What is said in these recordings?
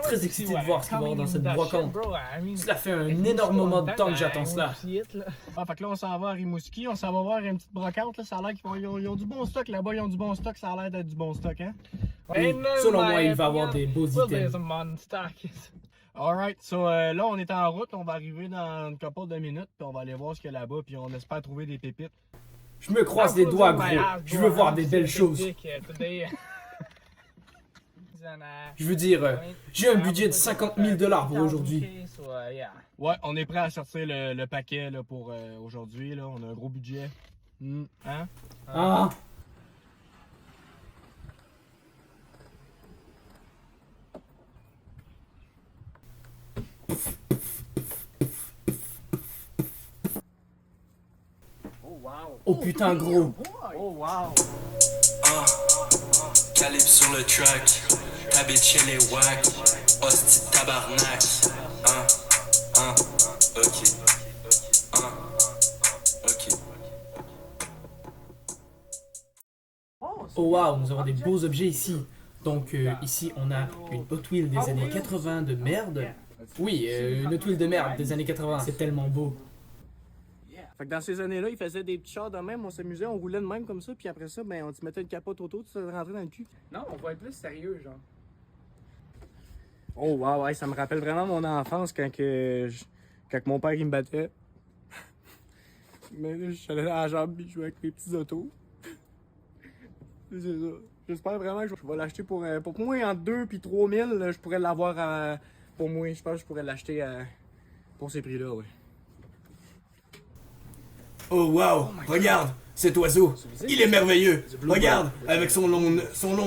Très excité de voir ce qu'il va y avoir dans cette brocante. Cela fait un énorme moment de temps que j'attends cela. Ah, fait que là, on s'en va à Rimouski, on s'en va voir une petite brocante. Là, ça a l'air qu'ils ont du bon stock là-bas, ils ont du bon stock, ça a l'air d'être du bon stock, hein? Oui, selon moi, il va y avoir des beaux items. Alright, so là, on est en route, on va arriver dans une couple de minutes, puis on va aller voir ce qu'il y a là-bas, puis on espère trouver des pépites. Je me croise les doigts, gros. Je veux voir des belles choses. Je veux dire, j'ai un budget de 50 000 $ pour aujourd'hui. Ouais, on est prêt à sortir le paquet là, pour aujourd'hui. Là. On a un gros budget. Hein? Ah! Oh putain, gros! Oh wow! Calibre sur le track, ta bitch elle est wack, hostie de tabarnak. Ok. Ok. Oh wow, nous avons des beaux objets ici. Donc ici on a une Hot Wheel des années 80 de merde. Oui, une Hot Wheel de merde des années 80, c'est tellement beau. Fait que dans ces années-là, ils faisaient des petits chars de même, on s'amusait, on roulait de même comme ça, puis après ça, ben on te mettait une capote auto, tu te rentrais dans le cul. Non, on va être plus sérieux, genre. Oh wow, ouais, ça me rappelle vraiment mon enfance quand mon père il me battait. Mais là, je suis allé dans la jambe et je jouais avec mes petits autos. C'est ça. J'espère vraiment que je vais l'acheter pour moi entre 2 et 3 000, je pourrais l'avoir pour moi. Je pense que je pourrais l'acheter pour ces prix-là, ouais. Oh wow, regarde, cet oiseau, il est merveilleux. Regarde, avec son long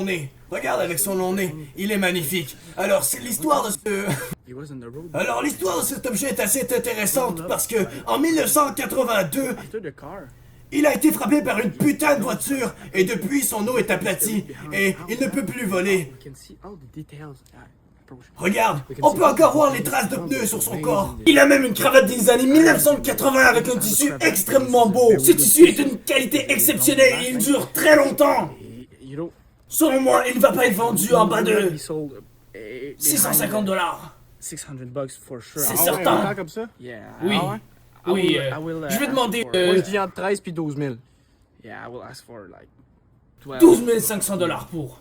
nez. Regarde avec son long nez, il est magnifique. Alors, l'histoire de cet objet est assez intéressante parce que en 1982, il a été frappé par une putain de voiture et depuis son eau est aplatie et il ne peut plus voler. Regarde, on peut encore voir les traces de pneus sur son corps. Il a même une cravate des années 1980 avec un tissu extrêmement beau. Ce tissu est d'une qualité exceptionnelle et il dure très longtemps. Selon moi, il ne va pas être vendu en bas de 650 $. C'est certain. Comme ça? Oui. Oui, je vais demander Moi, je dis entre 13 et 12 000. 12 500 $ pour.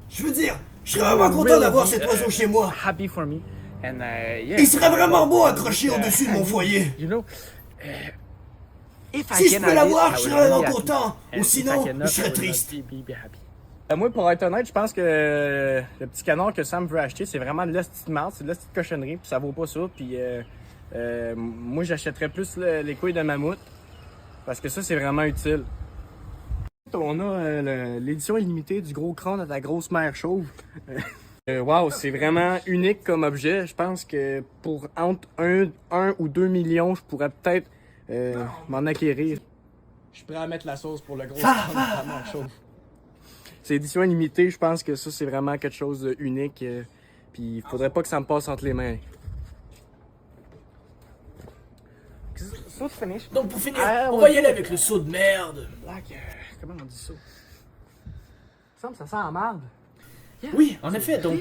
Je veux dire, je serais vraiment content d'avoir cet oiseau chez moi. Il serait vraiment beau accroché au-dessus de mon foyer. Si je peux l'avoir, je serais vraiment content. Ou sinon, je serais triste. Moi, pour être honnête, je pense que le petit canard que Sam veut acheter, c'est vraiment de la petite marde, c'est de la petite cochonnerie, puis ça vaut pas ça. Puis moi, j'achèterais plus les couilles de mammouth, parce que ça, c'est vraiment utile. On a l'édition illimitée du gros crâne de la grosse mère chauve. Wow, c'est vraiment unique comme objet. Je pense que pour entre 1 ou 2 millions, je pourrais peut-être m'en acquérir. Je suis prêt à mettre la sauce pour le gros crâne de la mère chauve. C'est édition illimitée, je pense que ça, c'est vraiment quelque chose d'unique. Puis il faudrait pas que ça me passe entre les mains. Donc pour finir, on va y aller avec le seau de merde. Comment on dit ça? Ça sent la merde. Oui, en effet, donc...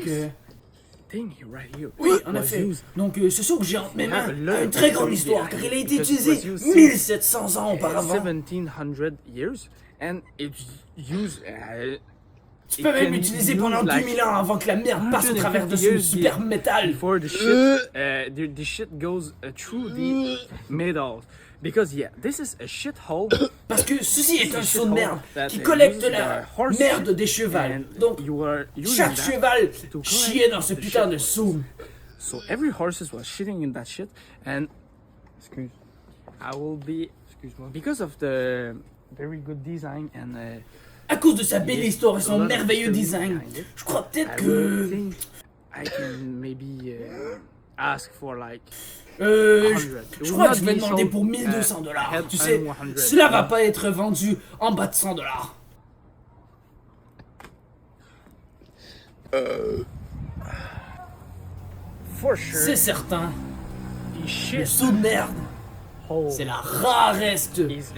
Oui, en effet. Donc ce seau que j'ai entre mes mains a une très grande histoire, car il a été utilisé 1700 ans auparavant. Tu peux même l'utiliser pendant 2000 ans avant que la merde passe au travers de ce super métal. The shit goes through the metals. Because this is a shithole. Parce que ceci est un seau de merde qui collecte la merde des chevals. Donc chaque cheval chiait dans ce putain de seau. So every horse was shitting in that shit, and I will be because of the very good design and À cause de sa belle histoire et son merveilleux design, je crois peut-être que... I can maybe ask for like je crois que je vais demander pour 1200 $. Tu sais, cela va pas être vendu en bas de 100 $. For sure. C'est certain. He Le shit. sceau de merde, Oh, c'est la rareste is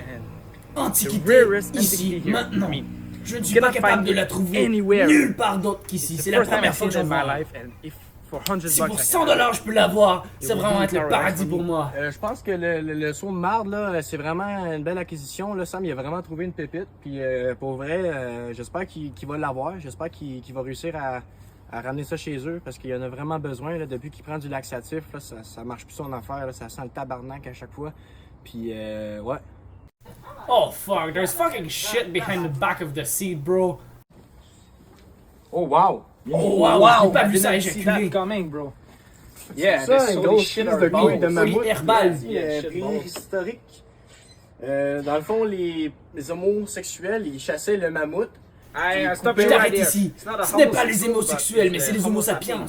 antiquité the rarest ici, antiquity here. maintenant. I mean, Je ne suis you pas cannot capable find de la it trouver anywhere. nulle part d'autre qu'ici. It's C'est the la first time première I've fois seen que it j'en in my vois. life, and if for 100 Si bucks, pour I 100 can- $ je peux l'avoir, c'est It would vraiment be être le paradise paradis for pour me. moi. Je pense que le saut de marde, là, c'est vraiment une belle acquisition. Là, Sam, il a vraiment trouvé une pépite. Puis pour vrai, j'espère qu'il va l'avoir. J'espère qu'il va réussir à ramener ça chez eux parce qu'il en a vraiment besoin. Là, depuis qu'il prend du laxatif, là, ça marche plus son affaire. Là, ça sent le tabarnak à chaque fois. Puis ouais. Oh fuck, there's fucking shit behind the back of the seat, bro. Oh wow! Oh wow, j'ai pas vu ça éjaculer. coming, bro. Yeah, ça, this une gros grosse shit shit de balls. couilles de Oui, mammouth. herbal. Préhistorique. Dans le fond, les homosexuels, ils chassaient le mammouth. Stop Je it t'arrête right there. ici. It's not a Ce n'est pas homosexual, les homosexuels, but mais it's c'est les a homo homo sapiens.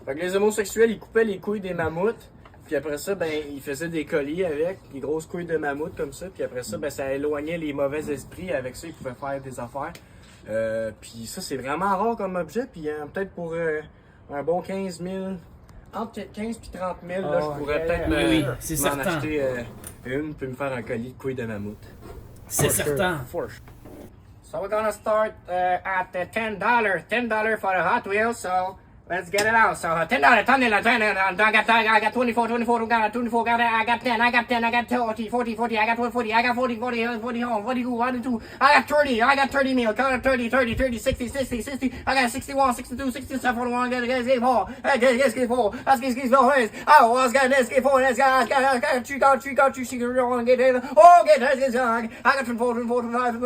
Fait que les homosexuels, ils coupaient les couilles des mammouths. Puis après ça, ben, ils faisaient des colliers avec, des grosses couilles de mammouth comme ça. Puis après ça, ben, ça éloignait les mauvais esprits. Avec ça, ils pouvaient faire des affaires. Puis ça, c'est vraiment rare comme objet. Puis peut-être pour un bon 15 000, entre 15 et 30 000, là, je pourrais peut-être oui, c'est m'en certain. acheter une puis me faire un collier de couilles de mammouth. C'est certain. For sure. So we're gonna start at $10. $10 for the Hot Wheels, so let's get it out. So $10, $10, I got 24, 24, got 24, I got 10, I got 10, I got 40, 40, 40, I got 40, I got 40, 40, 40 home, 42, 42, I got 30, I got 30 meal, 30, 30, 30, 60, 60, 60, I got 61, 62, 67, 41, I got 64, I got 64, I got 64, oh, I got 64, I got 3, got 3, got 3, get it, oh, get it, I got 24, 25,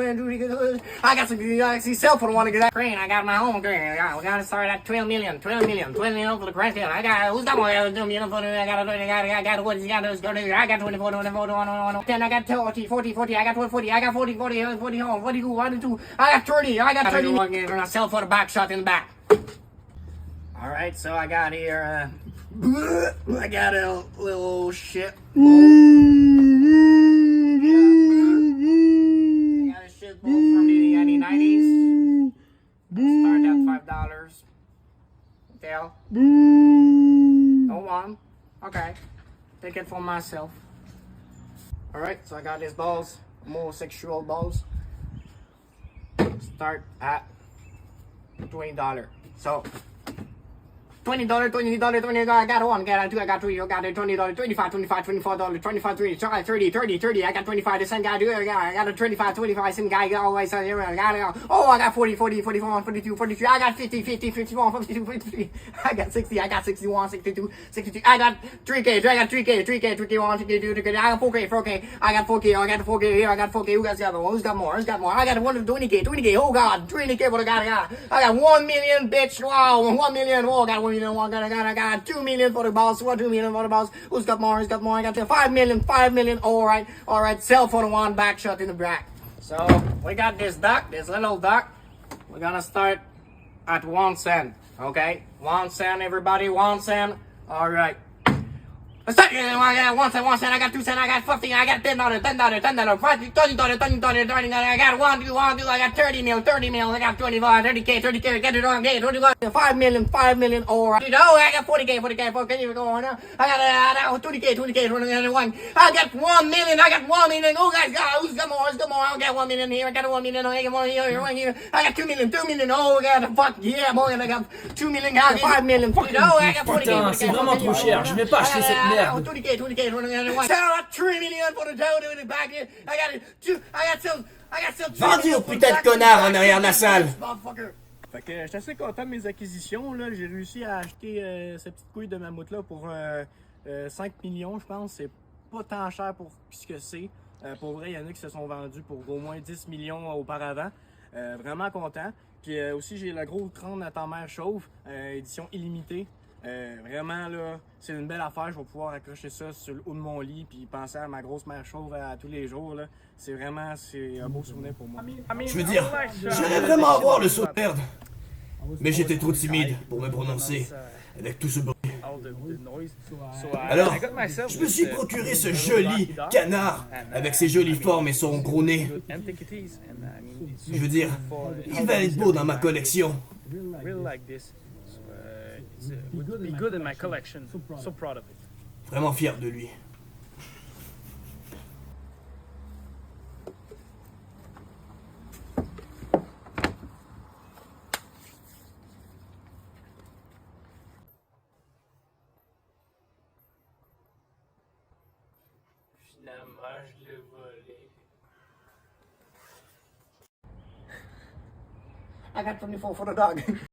I got some cell phone, want to get that crane, I got my own crane, we gotta start at 12 million, 12 million for the crane deal. I got, who's got more, I got what he's got, I got 24, 24, 10, I got 40, 40, 40, I got 40, I got 40, 40, 40 home, 42, 42, I got 30, I got 30, we're gonna sell for the back shot in the back. Alright, so I got here, I got a little shit. I got a shit bowl from the 90s. Start at $5. Dale. No one. Okay. Take it for myself. Alright, so I got these balls. Homosexual balls. Start at $20. So $20, $20, $20, I got one, got two, I got three, I got $20, $25, $25, $24, $25, $30, $30, $30, I got 25, the same guy, I got a 25, 25, same guy, always, I got, oh, I got 40, 40, 44, 42, 43, I got 50, 50, 51, 52, 53, I got 60, I got 61, 62, 62, I got 3K, I got 3K, 3K, 3K1, 3K2, 3K, I got 4K, 4K, I got 4K, I got 4K here, I got 4K, who got the other one, who's got more, who's got more, I got 20K, 20K, oh god, 20K, what I got 1 million, bitch, wow, 1 million, oh, I got 1 million, I got 2 million for the balls, 2 million for the balls, who's got more, who's got more, I got 5 million, 5 million, alright, sell for the one, back shot in the back. So, we got this duck, this little duck, we're gonna start at 1 cent, okay, 1 cent, everybody, 1 cent, alright. Let's start. I got 1 cent, 1 cent, I got 2 cents, I got 50, I got $10, $10, $10, $20, $20, $20, I got 1, 2, I got 30 mil, I got 25, 30K, 30K, get it on, get 25, 5 million, alright. Oh, I got 40K, 40K, you go on now. I got 20K, 21, I got 1 million, oh guys, who's got more, I got 1 million here, I got 1 million, I got 1 here, I got 2 million, oh god, fuck yeah, boy, I got 2 million, I got 5 million, oh, I got 40K, Putain, c'est vraiment trop cher, je vais pas acheter cette merde. 20K, 3 million for the dough in the back here. I got Vendu au putain de connard en arrière de la salle. Fait que je suis assez content de mes acquisitions. Là. J'ai réussi à acheter cette petite couille de mammouth là pour 5 millions, je pense. C'est pas tant cher pour ce que c'est. Pour vrai, il y en a qui se sont vendus pour au moins 10 millions auparavant. Vraiment content. Puis aussi, j'ai le gros crâne à ta mère chauve, édition illimitée. Vraiment, là, c'est une belle affaire. Je vais pouvoir accrocher ça sur le haut de mon lit puis penser à ma grosse mère chauve à tous les jours. Là. C'est un beau souvenir pour moi. Je veux dire, j'allais vraiment avoir le saut de merde. Mais j'étais trop timide pour me prononcer avec tout ce bruit. Alors, je me suis procuré ce joli canard avec ses jolies formes et son gros nez. Je veux dire, il va être beau dans ma collection. Vraiment fier de lui. Finalement, je l'ai volé. I got 24 for the dog.